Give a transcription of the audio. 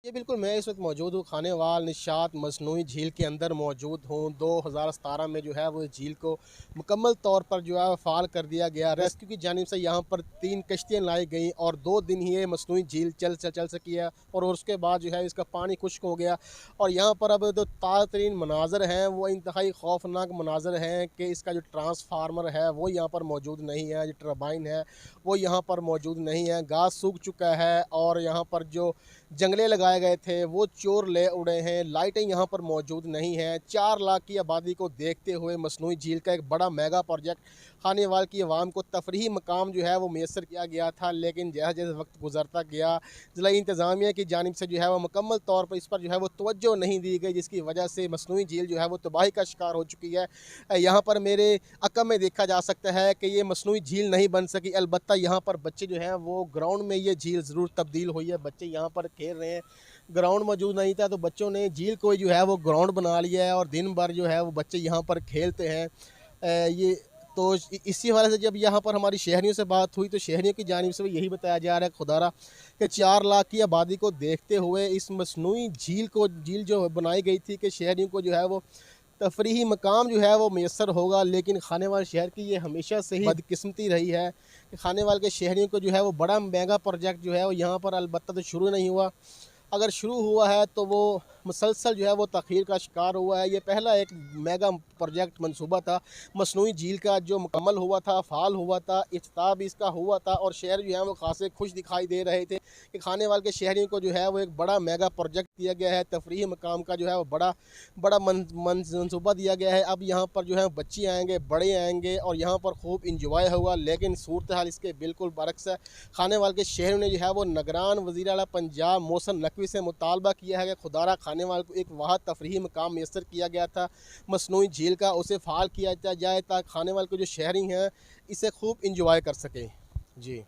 ये बिल्कुल, मैं इस वक़्त मौजूद हूँ खानेवाल निशात मसनूई झील के अंदर मौजूद हूँ। 2017 में जो है वो झील को मुकम्मल तौर पर जो है फ़ाल कर दिया गया। रेस्क्यू की जानिब से यहाँ पर 3 कश्तियाँ लाई गईं और 2 दिन ही ये मसनूई झील चल सकी है और उसके बाद जो है इसका पानी खुश्क हो गया और यहाँ पर अब जो ताज़ा-तरीन मनाज़र हैं वो इंतहाई खौफ़नाक मनाज़र हैं कि इसका जो ट्रांसफ़ार्मर है वो यहाँ पर मौजूद नहीं है, जो टरबाइन है वो यहाँ पर मौजूद नहीं है। घास सूख चुका है और यहाँ पर जो जंगले लगाए गए थे वो चोर ले उड़े हैं। लाइटें यहाँ पर मौजूद नहीं हैं। 4 लाख की आबादी को देखते हुए मसनूई झील का एक बड़ा मेगा प्रोजेक्ट खानेवाल की आवाम को तफरीही मकाम जो है वो मैसर किया गया था, लेकिन जैसे-जैसे वक्त गुजरता गया ज़िला इंतज़ामिया की जानिब से जो है वो मुकम्मल तौर पर इस पर जो है वो तवज्जो नहीं दी गई, जिसकी वजह से मसनूई झील जो है वो तबाही का शिकार हो चुकी है। यहाँ पर मेरे अक़ब में देखा जा सकता है कि ये मसनूई झील नहीं बन सकी। अलबत्ता यहाँ पर बच्चे जो हैं वो ग्राउंड में ये झील ज़रूर तब्दील हुई है। बच्चे यहाँ पर खेल रहे हैं। ग्राउंड मौजूद नहीं था तो बच्चों ने झील को जो है वो ग्राउंड बना लिया है और दिन भर जो है वो बच्चे यहाँ पर खेलते हैं। ये तो इसी हवाले से जब यहाँ पर हमारी शहरियों से बात हुई तो शहरियों की जानिब से भी यही बताया जा रहा है खुदारा कि 4 लाख की आबादी को देखते हुए इस मसनूई झील जो बनाई गई थी कि शहरियों को जो है वो तफरीही मकाम जो है वो मैसर होगा, लेकिन खानेवाल शहर की ये हमेशा से ही बदकिस्मती रही है कि खानेवाल के शहरियों को जो है वो बड़ा मेगा प्रोजेक्ट जो है वो यहाँ पर अलबत्ता तो शुरू नहीं हुआ। अगर शुरू हुआ है तो वो मुसलसल जो है वो तख़ीर का शिकार हुआ है। ये पहला एक मेगा प्रोजेक्ट मंसूबा था मसनूई झील का जो मुकम्मल हुआ था, फ़ाल हुआ था, इफ्तिताह भी इसका हुआ था और शहर जो है वो ख़ासे खुश दिखाई दे रहे थे कि खानेवाल के शहरियों को जो है वो एक बड़ा मेगा प्रोजेक्ट दिया गया है। तफरीही मकाम का जो है वो बड़ा बड़ा मंसूबा दिया गया है। अब यहाँ पर जो है बच्चे आएँगे, बड़े आएँगे और यहाँ पर खूब इंजॉय होगा, लेकिन सूरत हाल इसके बिल्कुल बरक्स है। खानेवाल के शहरों ने जो है वो निगरान वज़ीर आला पंजाब मोहसिन नकवी से मुतालबा किया है कि खुदारा खानेवाल को एक वाहद तफरीही मकाम मैसर किया गया था मसनूई झील का, उसे फ़ाल किया जाए ताकि खानेवाल के जो शहरी हैं इसे खूब इंजॉय कर सकें। जी।